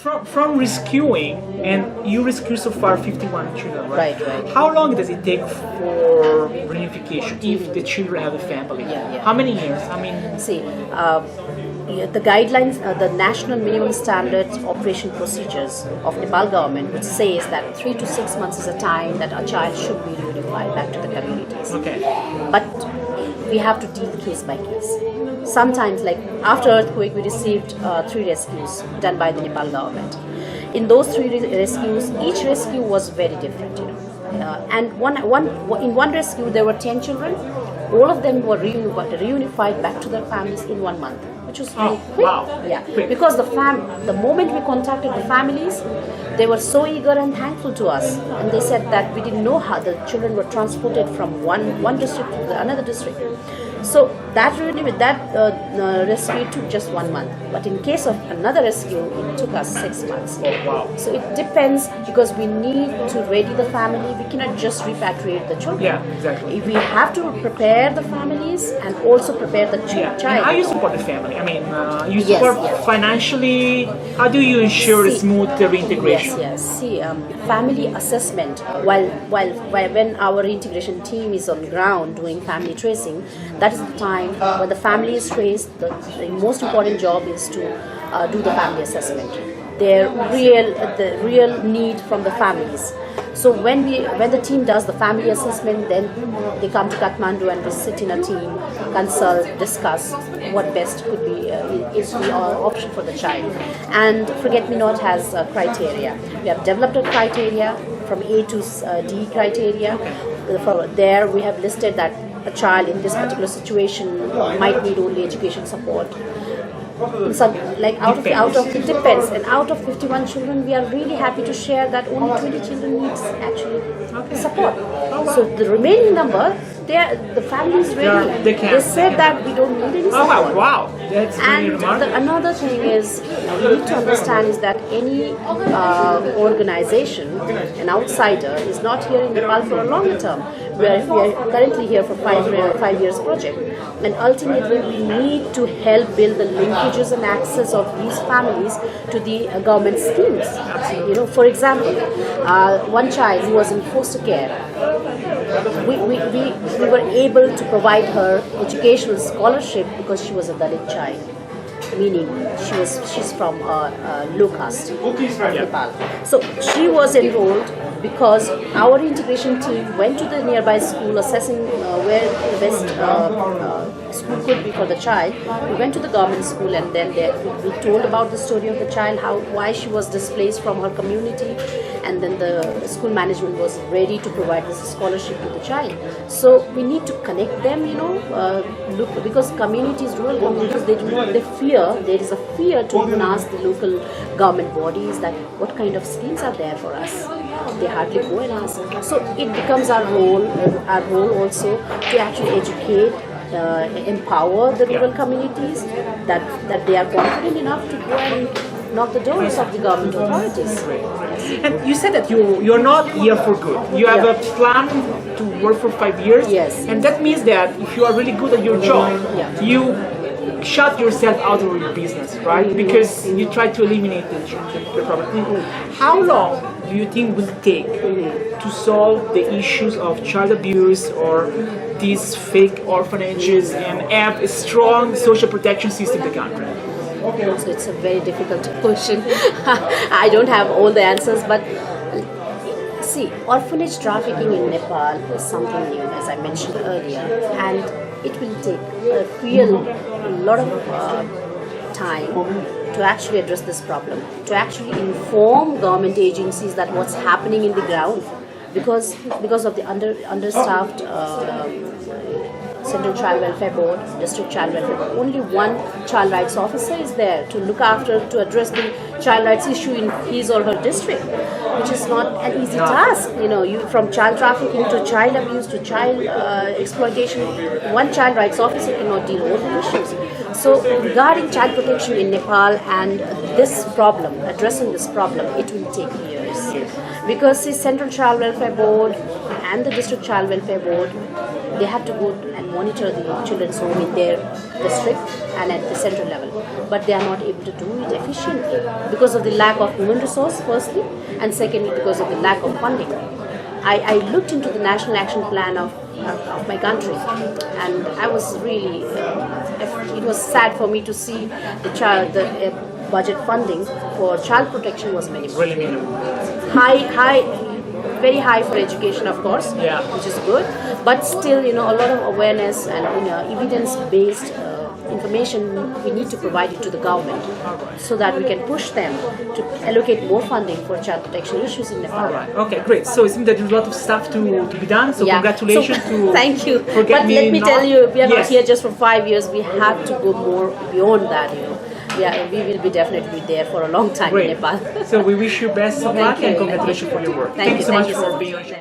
from rescuing, and you rescue so far 51 children, right? Right. How long does it take for reunification if the children have a family? Yeah. How many years? I mean, See, the guidelines, the National Minimum Standards Operation Procedures of Nepal government, which says that 3 to 6 months is a time that a child should be reunified back to the communities. okay. But we have to deal case by case. Sometimes, like after earthquake, we received 3 rescues done by the Nepal government. In those 3 rescues, each rescue was very different, and in one rescue there were 10 children. All of them were reunified back to their families in 1 month, which was very quick. Wow. Yeah, Quick. because the moment we contacted the families, they were so eager and thankful to us, and they said that we didn't know how the children were transported from one district to another district. So that rescue took just 1 month, but in case of another rescue, it took us 6 months. Oh, wow. So it depends, because we need to ready the family. We cannot just repatriate the children. Yeah, exactly. We have to prepare the families and also prepare the Yeah. child. And how you support the family? I mean, you Yes, support yeah. financially. How do you ensure See, smooth reintegration? Yes. See, family assessment. When our reintegration team is on ground doing family tracing, that is the time when the family is traced. The most important job is to do the family assessment. The real need from the families. So when the team does the family assessment, then they come to Kathmandu and we sit in a team, consult, discuss what best could be is the option for the child. And Forget Me Not has criteria. We have developed a criteria from A to D criteria. For there we have listed that a child in this particular situation might need only education support. Some, like out of it depends, and out of 51 children, we are really happy to share that only 20 children needs actually support. So the remaining number, the family is ready. They said that we don't need any support. Oh wow, that's really And remarkable. another thing is, we need to understand is that any organization, an outsider, is not here in Nepal for a longer term. We are currently here for 5 years project, and ultimately we need to help build the linkages and access of these families to the government schemes. For example, one child who was in foster care, we were able to provide her educational scholarship because she was a Dalit child, meaning she's from low caste of Nepal. So she was enrolled because our integration team went to the nearby school assessing where the best school could be for the child. We went to the government school, and then we told about the story of the child, why she was displaced from her community, and then the school management was ready to provide this scholarship to the child. So we need to connect them, because rural communities, they fear, there is a fear to even ask the local government bodies that what kind of schemes are there for us. They hardly go and ask. So it becomes our role also to actually educate, empower the rural communities that they are confident enough to go and knock the doors of the government authorities. And you said that you're not here for good. You have a plan to work for 5 years. Yes. And that means that if you are really good at your job, you shut yourself out of your business, right? Because you try to eliminate the problem. How long do you think will take to solve the issues of child abuse or these fake orphanages and have a strong social protection system in the country? So it's a very difficult question. I don't have all the answers, but see, orphanage trafficking in Nepal is something new, as I mentioned earlier, and it will take a lot of time to actually address this problem, to actually inform government agencies that what's happening in the ground, because of the understaffed Central Child Welfare Board, District Child Welfare Board. Only one child rights officer is there to look after, to address the child rights issue in his or her district, which is not an easy task. You from child trafficking to child abuse to child exploitation, one child rights officer cannot deal with all the issues. So regarding child protection in Nepal and this problem, addressing this problem, it will take years. Because the Central Child Welfare Board and the district child welfare board, they have to go and monitor the children's home in their district and at the central level. But they are not able to do it efficiently because of the lack of human resource, firstly, and secondly, because of the lack of funding. I looked into the National Action Plan of my country, and I was really, it was sad for me to see the budget funding for child protection was minimal. Really minimal. Very high for education, of course, Yeah. which is good, but still, a lot of awareness and evidence-based information we need to provide it to the government so that we can push them to allocate more funding for child protection issues in Nepal. All right. Okay, great. So it seems that there's a lot of stuff to be done. So Yeah. congratulations to Thank you. for But getting let me in tell now. you, we are not Yes. here just for 5 years. We have to go more beyond that. Yeah, we will be definitely there for a long time Great. in Nepal. So we wish you best of luck you. and congratulations for your work. Thank you so much so for much. being on the show.